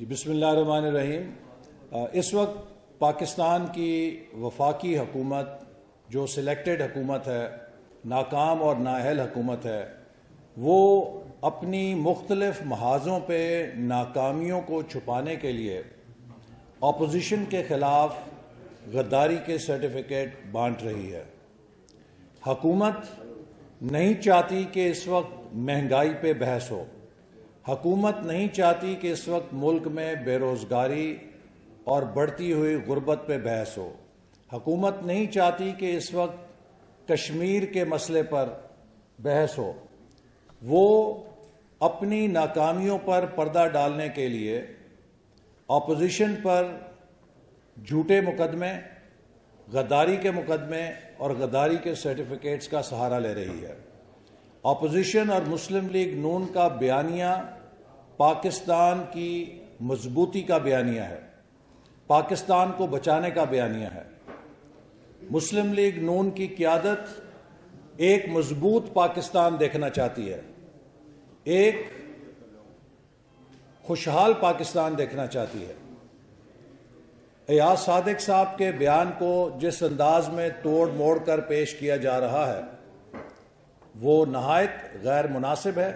بسم اللہ الرحمن الرحیم۔ اس وقت پاکستان کی وفاقی حکومت جو سلیکٹڈ حکومت ہے، ناکام اور نااہل حکومت ہے، وہ اپنی مختلف محاذوں پہ ناکامیوں کو چھپانے کے لیے اپوزیشن کے خلاف غداری کے سرٹیفکیٹ بانٹ رہی ہے۔ حکومت نہیں چاہتی کہ اس وقت مہنگائی پہ بحث ہو، حکومت نہیں چاہتی کہ اس وقت ملک میں بے روزگاری اور بڑھتی ہوئی غربت پہ بحث ہو، حکومت نہیں چاہتی کہ اس وقت کشمیر کے مسئلے پر بحث ہو۔ وہ اپنی ناکامیوں پر پردہ ڈالنے کے لیے اپوزیشن پر جھوٹے مقدمے، غداری کے مقدمے اور غداری کے سرٹیفکیٹس کا سہارا لے رہی ہے۔ اپوزیشن اور مسلم لیگ نون کا بیانیہ پاکستان کی مضبوطی کا بیانیہ ہے، پاکستان کو بچانے کا بیانیہ ہے۔ مسلم لیگ نون کی قیادت ایک مضبوط پاکستان دیکھنا چاہتی ہے، ایک خوشحال پاکستان دیکھنا چاہتی ہے۔ ایاز صادق صاحب کے بیان کو جس انداز میں توڑ موڑ کر پیش کیا جا رہا ہے وہ نہایت غیر مناسب ہے۔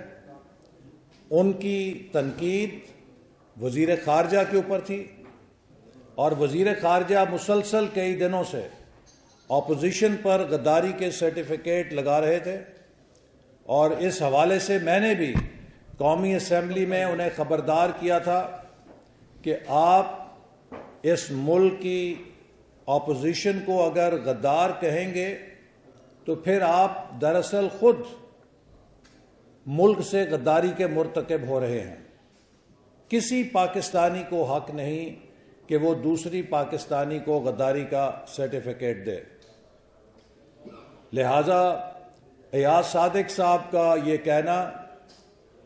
ان کی تنقید وزیر خارجہ کے اوپر تھی اور وزیر خارجہ مسلسل کئی دنوں سے اپوزیشن پر غداری کے سرٹیفکیٹ لگا رہے تھے، اور اس حوالے سے میں نے بھی قومی اسمبلی میں انہیں خبردار کیا تھا کہ آپ اس ملک کی اپوزیشن کو اگر غدار کہیں گے تو پھر آپ دراصل خود ملک سے غداری کے مرتکب ہو رہے ہیں۔ کسی پاکستانی کو حق نہیں کہ وہ دوسری پاکستانی کو غداری کا سرٹیفکیٹ دے۔ لہذا ایاز صادق صاحب کا یہ کہنا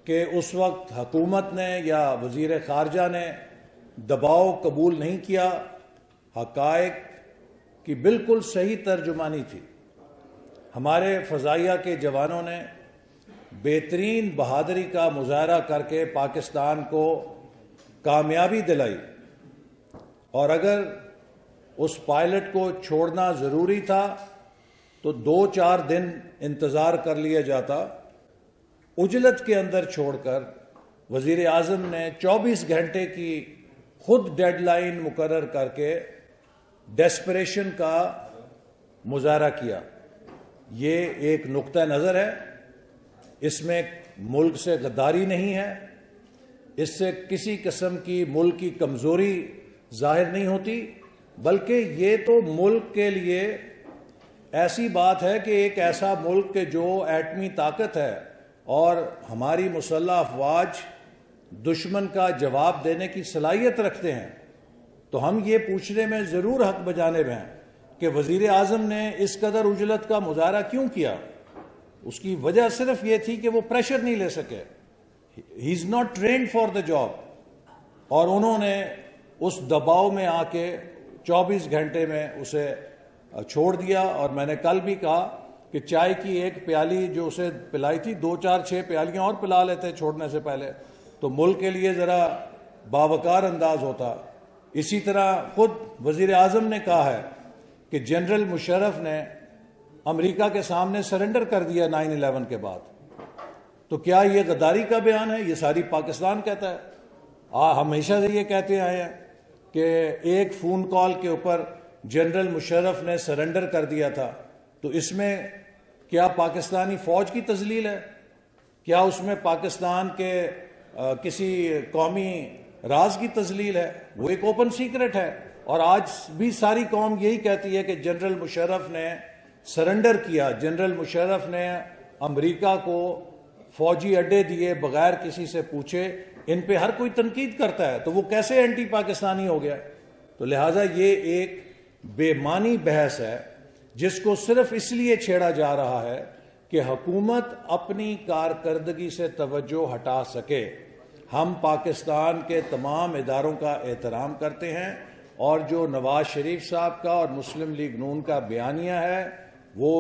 کہ اس وقت حکومت نے یا وزیر خارجہ نے دباؤ قبول نہیں کیا، حقائق کی بالکل صحیح ترجمانی تھی۔ ہمارے فضائیہ کے جوانوں نے بہترین بہادری کا مظاہرہ کر کے پاکستان کو کامیابی دلائی، اور اگر اس پائلٹ کو چھوڑنا ضروری تھا تو 2-4 دن انتظار کر لیا جاتا۔ عجلت کے اندر چھوڑ کر وزیر اعظم نے 24 گھنٹے کی خود ڈیڈ لائن مقرر کر کے ڈیسپریشن کا مظاہرہ کیا۔ یہ ایک نقطہ نظر ہے، اس میں ملک سے غداری نہیں ہے، اس سے کسی قسم کی ملک کی کمزوری ظاہر نہیں ہوتی، بلکہ یہ تو ملک کے لیے ایسی بات ہے کہ ایک ایسا ملک کہ جو ایٹمی طاقت ہے اور ہماری مسلح افواج دشمن کا جواب دینے کی صلاحیت رکھتے ہیں، تو ہم یہ پوچھنے میں ضرور حق بجانب ہیں کہ وزیر اعظم نے اس قدر عجلت کا مظاہرہ کیوں کیا۔ اس کی وجہ صرف یہ تھی کہ وہ پریشر نہیں لے سکے، he is not trained for the job, اور انہوں نے اس دباؤ میں آ کے 24 گھنٹے میں اسے چھوڑ دیا۔ اور میں نے کل بھی کہا کہ چائے کی ایک پیالی جو اسے پلائی تھی، 2-4-6 پیالیاں اور پلا لیتے چھوڑنے سے پہلے، تو ملک کے لیے ذرا باوقار انداز ہوتا۔ اسی طرح خود وزیر اعظم نے کہا ہے کہ جنرل مشرف نے امریکہ کے سامنے سرنڈر کر دیا 9/11 کے بعد۔ تو کیا یہ غداری کا بیان ہے؟ یہ ساری پاکستان کہتا ہے۔ ہمیشہ سے یہ کہتے آئے ہیں کہ ایک فون کال کے اوپر جنرل مشرف نے سرنڈر کر دیا تھا، تو اس میں کیا پاکستانی فوج کی تذلیل ہے؟ کیا اس میں پاکستان کے کسی قومی راز کی تذلیل ہے؟ وہ ایک اوپن سیکرٹ ہے، اور آج بھی ساری قوم یہی کہتی ہے کہ جنرل مشرف نے سرنڈر کیا، جنرل مشرف نے امریکہ کو فوجی اڈے دیے بغیر کسی سے پوچھے۔ ان پہ ہر کوئی تنقید کرتا ہے، تو وہ کیسے اینٹی پاکستانی ہو گیا؟ تو لہٰذا یہ ایک بے معنی بحث ہے جس کو صرف اس لیے چھیڑا جا رہا ہے کہ حکومت اپنی کارکردگی سے توجہ ہٹا سکے۔ ہم پاکستان کے تمام اداروں کا احترام کرتے ہیں، اور جو نواز شریف صاحب کا اور مسلم لیگ نون کا بیانیہ ہے وہ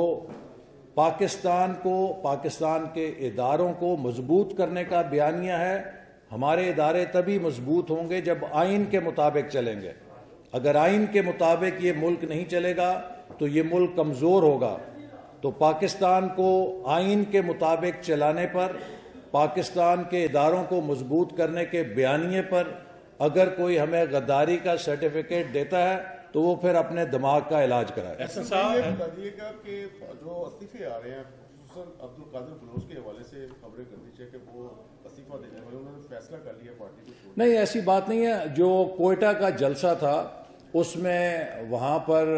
پاکستان کو، پاکستان کے اداروں کو مضبوط کرنے کا بیانیہ ہے۔ ہمارے ادارے تبھی مضبوط ہوں گے جب آئین کے مطابق چلیں گے. اگر آئین کے مطابق یہ ملک نہیں چلے گا تو یہ ملک کمزور ہوگا. تو پاکستان کو آئین کے مطابق چلانے پر، پاکستان کے اداروں کو مضبوط کرنے کے بیانیے پر اگر کوئی ہمیں غداری کا سرٹیفکیٹ دیتا ہے تو وہ پھر اپنے دماغ کا علاج کرائے. احسن صاحب یہ بتائیے گا کہ جو استعفے آ رہے ہیں خصوصاً عبد القادر بلوچ کے حوالے سے خبریں کرنی چاہیے کہ وہ استعفیٰ دینے والے، انہوں نے فیصلہ کر لیا پارٹی کو چھوڑنے. نہیں، ایسی بات نہیں ہے. جو کوئٹہ کا جلسہ تھا اس میں وہاں پر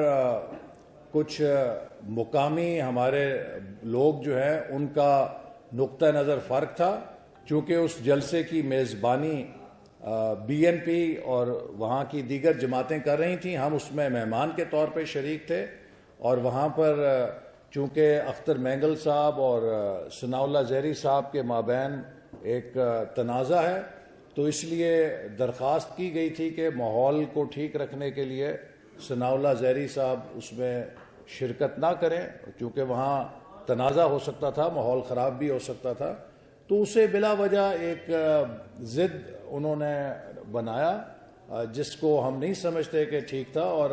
کچھ مقامی ہمارے لوگ جو ہیں ان کا نقطہ نظر فرق تھا. چونکہ اس جلسے کی میزبانی بی این پی اور وہاں کی دیگر جماعتیں کر رہی تھیں، ہم اس میں مہمان کے طور پہ شریک تھے. اور وہاں پر چونکہ اختر مینگل صاحب اور ثناء اللہ زہری صاحب کے مابین ایک تنازع ہے، تو اس لیے درخواست کی گئی تھی کہ ماحول کو ٹھیک رکھنے کے لیے ثناء اللہ زہری صاحب اس میں شرکت نہ کریں، چونکہ وہاں تنازع ہو سکتا تھا، ماحول خراب بھی ہو سکتا تھا. تو اسے بلا وجہ ایک ضد انہوں نے بنایا جس کو ہم نہیں سمجھتے کہ ٹھیک تھا. اور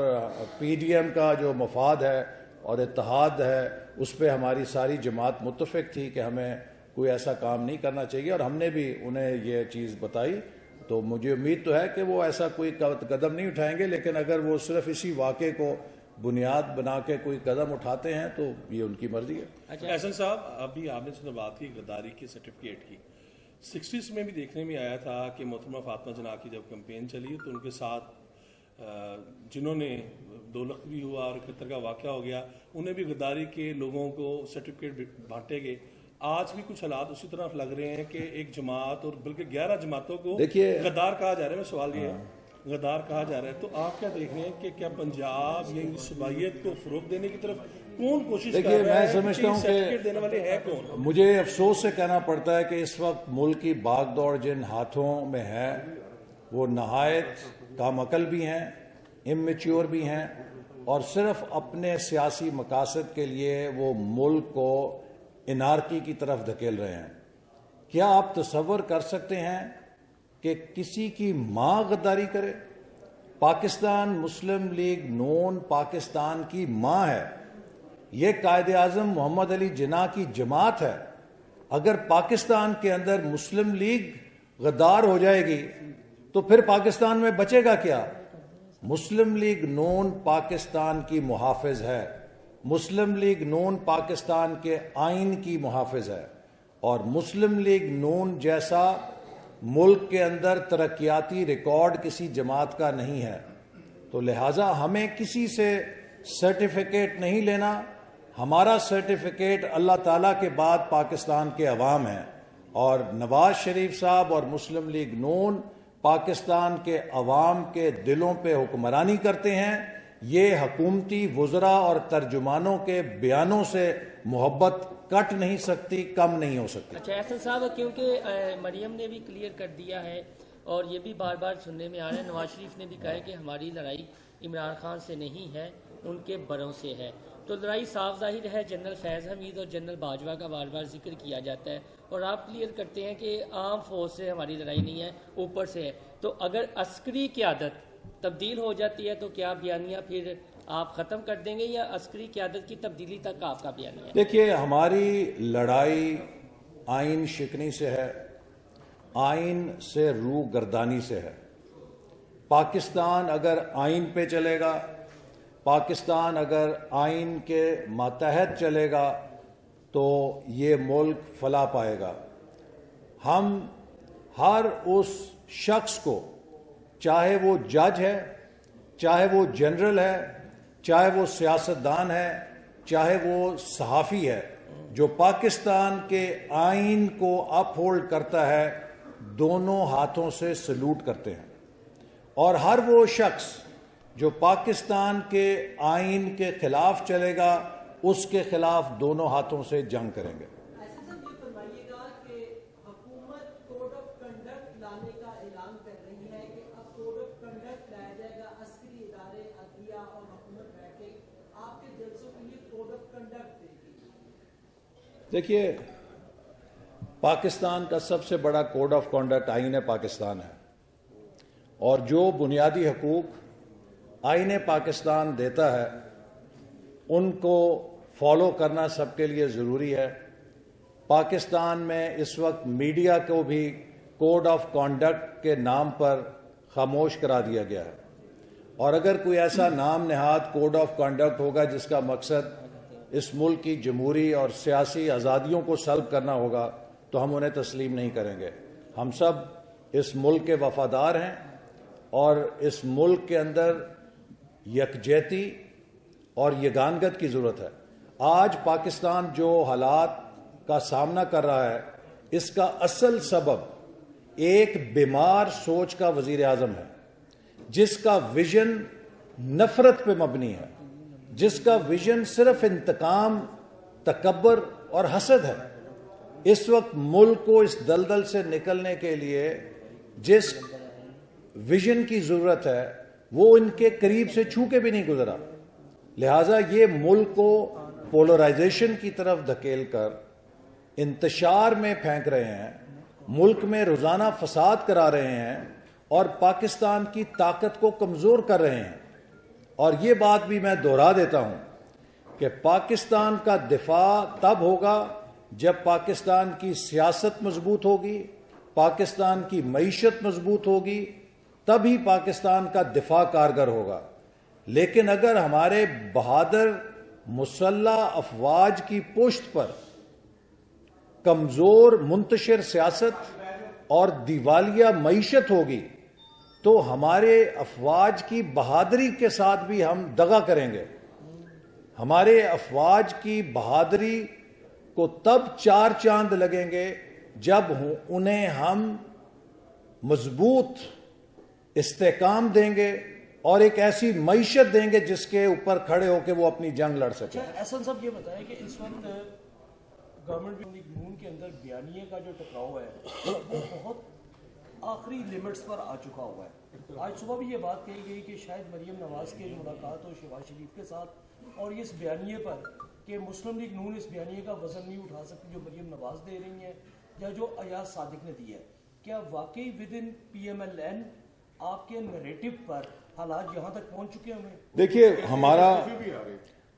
پی ڈی ایم کا جو مفاد ہے اور اتحاد ہے اس پہ ہماری ساری جماعت متفق تھی کہ ہمیں کوئی ایسا کام نہیں کرنا چاہیے، اور ہم نے بھی انہیں یہ چیز بتائی. تو مجھے امید تو ہے کہ وہ ایسا کوئی قدم نہیں اٹھائیں گے، لیکن اگر وہ صرف اسی واقعے کو بنیاد بنا کے کوئی قدم اٹھاتے ہیں تو یہ ان کی مرضی ہے. احسن صاحب ابھی آپ نے بات کی غداری کے سرٹیفکیٹ کی، 60s میں بھی دیکھنے میں آیا تھا کہ محترمہ فاطمہ جناح کی جب کمپین چلی تو ان کے ساتھ جنہوں نے 2 لخت بھی ہوا اور قطر کا واقعہ ہو گیا، انہیں بھی غداری کے لوگوں کو سرٹیفکیٹ بانٹے گئے. آج بھی کچھ حالات اسی طرح لگ رہے ہیں کہ ایک جماعت اور بلکہ 11 جماعتوں کو غدار کہا جا رہا ہے. میں سوال یہ ہے غدار کہا جا رہا ہے، تو آپ کیا دیکھ رہے ہیں کہ کیا پنجاب یا صوبائیت کو فروغ دینے کی طرف کون کوشش کر رہا ہے؟ میں سمجھتا ہوں سرٹیفکیٹ دینے والے ہیں کون؟ مجھے افسوس سے کہنا پڑتا ہے کہ اس وقت ملک کی بھاگ دوڑ جن ہاتھوں میں ہے وہ نہایت کام عقل بھی ہیں، اممیچیور بھی ہیں، اور صرف اپنے سیاسی مقاصد کے لیے وہ ملک کو انارکی کی طرف دھکیل رہے ہیں. کیا آپ تصور کر سکتے ہیں کہ کسی کی ماں غداری کرے؟ پاکستان مسلم لیگ نون پاکستان کی ماں ہے. یہ قائد اعظم محمد علی جناح کی جماعت ہے. اگر پاکستان کے اندر مسلم لیگ غدار ہو جائے گی تو پھر پاکستان میں بچے گا کیا؟ مسلم لیگ نون پاکستان کی محافظ ہے. مسلم لیگ نون پاکستان کے آئین کی محافظ ہے، اور مسلم لیگ نون جیسا ملک کے اندر ترقیاتی ریکارڈ کسی جماعت کا نہیں ہے. تو لہٰذا ہمیں کسی سے سرٹیفکیٹ نہیں لینا. ہمارا سرٹیفکیٹ اللہ تعالیٰ کے بعد پاکستان کے عوام ہیں، اور نواز شریف صاحب اور مسلم لیگ نون پاکستان کے عوام کے دلوں پہ حکمرانی کرتے ہیں. یہ حکومتی وزراء اور ترجمانوں کے بیانوں سے محبت کٹ نہیں سکتی، کم نہیں ہو سکتی. اچھا احسن صاحب، کیونکہ مریم نے بھی کلیئر کر دیا ہے اور یہ بھی بار بار سننے میں آ رہا ہے، نواز شریف نے بھی کہا ہے کہ ہماری لڑائی عمران خان سے نہیں ہے، ان کے بڑوں سے ہے. تو لڑائی صاف ظاہر ہے. جنرل فیض حمید اور جنرل باجوہ کا بار بار ذکر کیا جاتا ہے، اور آپ کلیئر کرتے ہیں کہ عام فوج سے ہماری لڑائی نہیں ہے، اوپر سے ہے. تو اگر عسکری قیادت تبدیل ہو جاتی ہے تو کیا بیانیہ پھر آپ ختم کر دیں گے، یا عسکری قیادت کی تبدیلی تک آپ کا بیانیہ ہے؟ دیکھیے، ہماری لڑائی آئین شکنی سے ہے، آئین سے روح گردانی سے ہے. پاکستان اگر آئین پہ چلے گا، پاکستان اگر آئین کے ماتحت چلے گا تو یہ ملک فلاح پائے گا. ہم ہر اس شخص کو، چاہے وہ جج ہے، چاہے وہ جنرل ہے، چاہے وہ سیاستدان ہے، چاہے وہ صحافی ہے، جو پاکستان کے آئین کو اپ ہولڈ کرتا ہے، دونوں ہاتھوں سے سلوٹ کرتے ہیں. اور ہر وہ شخص جو پاکستان کے آئین کے خلاف چلے گا اس کے خلاف دونوں ہاتھوں سے جنگ کریں گے. دیکھیے، پاکستان کا سب سے بڑا کوڈ آف کانڈکٹ آئین پاکستان ہے، اور جو بنیادی حقوق آئین پاکستان دیتا ہے ان کو فالو کرنا سب کے لیے ضروری ہے۔ پاکستان میں اس وقت میڈیا کو بھی کوڈ آف کانڈکٹ کے نام پر خاموش کرا دیا گیا ہے، اور اگر کوئی ایسا نام نہاد کوڈ آف کانڈکٹ ہوگا جس کا مقصد اس ملک کی جمہوری اور سیاسی آزادیوں کو سلب کرنا ہوگا تو ہم انہیں تسلیم نہیں کریں گے۔ ہم سب اس ملک کے وفادار ہیں اور اس ملک کے اندر یکجہتی اور یگانگت کی ضرورت ہے۔ آج پاکستان جو حالات کا سامنا کر رہا ہے اس کا اصل سبب ایک بیمار سوچ کا وزیر اعظم ہے، جس کا ویژن نفرت پہ مبنی ہے، جس کا ویژن صرف انتقام، تکبر اور حسد ہے۔ اس وقت ملک کو اس دلدل سے نکلنے کے لیے جس ویژن کی ضرورت ہے وہ ان کے قریب سے چھو کے بھی نہیں گزرا، لہٰذا یہ ملک کو پولرائزیشن کی طرف دھکیل کر انتشار میں پھینک رہے ہیں، ملک میں روزانہ فساد کرا رہے ہیں اور پاکستان کی طاقت کو کمزور کر رہے ہیں۔ اور یہ بات بھی میں دہرا دیتا ہوں کہ پاکستان کا دفاع تب ہوگا جب پاکستان کی سیاست مضبوط ہوگی، پاکستان کی معیشت مضبوط ہوگی، تبھی پاکستان کا دفاع کارگر ہوگا۔ لیکن اگر ہمارے بہادر مسلح افواج کی پشت پر کمزور منتشر سیاست اور دیوالیہ معیشت ہوگی تو ہمارے افواج کی بہادری کے ساتھ بھی ہم دغا کریں گے۔ ہمارے افواج کی بہادری کو تب چار چاند لگیں گے جب انہیں ہم مضبوط استحکام دیں گے اور ایک ایسی معیشت دیں گے جس کے اوپر کھڑے ہو کے وہ اپنی جنگ لڑ سکیں۔ احسن صاحب یہ بتائیں کہ اس وقت گورنمنٹ نون کے اندر بیانیے کا جو ٹکراؤ ہے وہ بہت آخری لیمٹس پر آ چکا ہوا ہے۔ آج صبح بھی یہ بات کہی گئی کہ شاید مریم نواز کی ملاقات ہو شہباز شریف کے ساتھ اور اس بیانیے پر کہ مسلم لیگ نون اس بیانیے کا وزن نہیں اٹھا سکتی جو مریم نواز دے رہی ہیں یا جو ایاز صادق نے دی ہے۔ کیا واقعی within P M L N آپ کے نیریٹو پر حالات یہاں تک پہنچ چکے ہیں؟ دیکھیے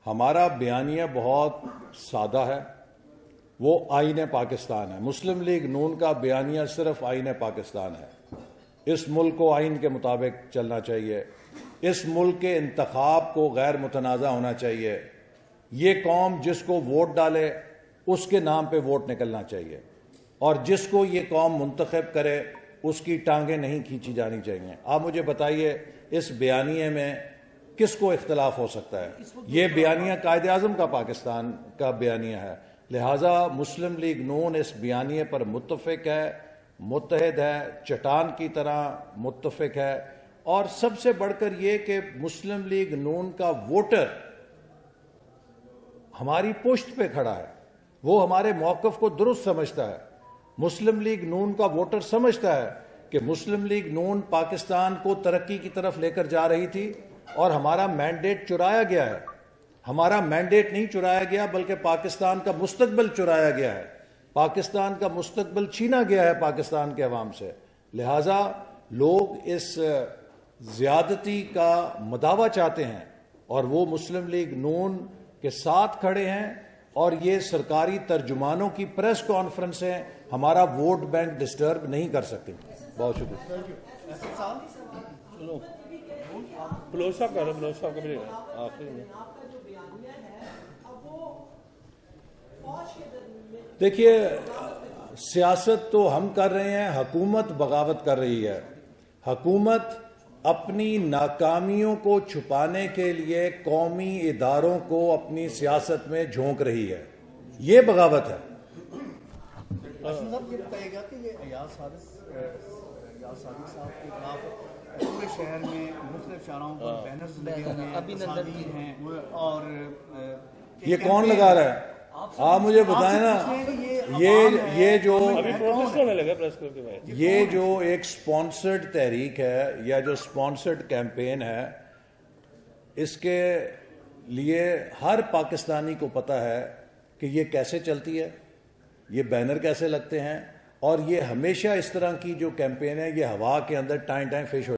ہمارا بیانیہ بہت سادہ ہے، وہ آئین پاکستان ہے۔ مسلم لیگ نون کا بیانیہ صرف آئین پاکستان ہے۔ اس ملک کو آئین کے مطابق چلنا چاہیے، اس ملک کے انتخاب کو غیر متنازع ہونا چاہیے، یہ قوم جس کو ووٹ ڈالے اس کے نام پہ ووٹ نکلنا چاہیے، اور جس کو یہ قوم منتخب کرے اس کی ٹانگیں نہیں کھینچی جانی چاہیے۔ آپ مجھے بتائیے اس بیانیے میں کس کو اختلاف ہو سکتا ہے؟ یہ بیانیہ قائد اعظم کا پاکستان کا بیانیہ ہے، لہٰذا مسلم لیگ نون اس بیانیے پر متفق ہے، متحد ہے، چٹان کی طرح متفق ہے، اور سب سے بڑھ کر یہ کہ مسلم لیگ نون کا ووٹر ہماری پشت پہ کھڑا ہے، وہ ہمارے موقف کو درست سمجھتا ہے۔ مسلم لیگ نون کا ووٹر سمجھتا ہے کہ مسلم لیگ نون پاکستان کو ترقی کی طرف لے کر جا رہی تھی اور ہمارا مینڈیٹ چرایا گیا ہے۔ ہمارا مینڈیٹ نہیں چرایا گیا بلکہ پاکستان کا مستقبل چرایا گیا ہے، پاکستان کا مستقبل چھینا گیا ہے پاکستان کے عوام سے، لہٰذا لوگ اس زیادتی کا مداوع چاہتے ہیں اور وہ مسلم لیگ نون کے ساتھ کھڑے ہیں، اور یہ سرکاری ترجمانوں کی پریس کانفرنسیں ہمارا ووٹ بینک ڈسٹرب نہیں کر سکتی۔ بہت شکریہ۔ دیکھیے سیاست تو ہم کر رہے ہیں، حکومت بغاوت کر رہی ہے۔ حکومت اپنی ناکامیوں کو چھپانے کے لیے قومی اداروں کو اپنی سیاست میں جھونک رہی ہے، یہ بغاوت ہے۔ صاحب یہ بتائیے گا کہ یہ ایاز صادق صاحب کے خلاف پورے شہر میں مختلف شاہراہوں پر بینرز لگے ہوئے ہیں اور یہ کون لگا رہا ہے؟ آپ مجھے بتائیں نا، یہ جو ایک سپانسرڈ تحریک ہے یا جو سپانسرڈ کیمپین ہے، اس کے لیے ہر پاکستانی کو پتہ ہے کہ یہ کیسے چلتی ہے۔ یہ بینر کیسے لگتے ہیں، اور یہ ہمیشہ اس طرح کی جو کیمپین ہے یہ ہوا کے اندر ٹائم فش ہو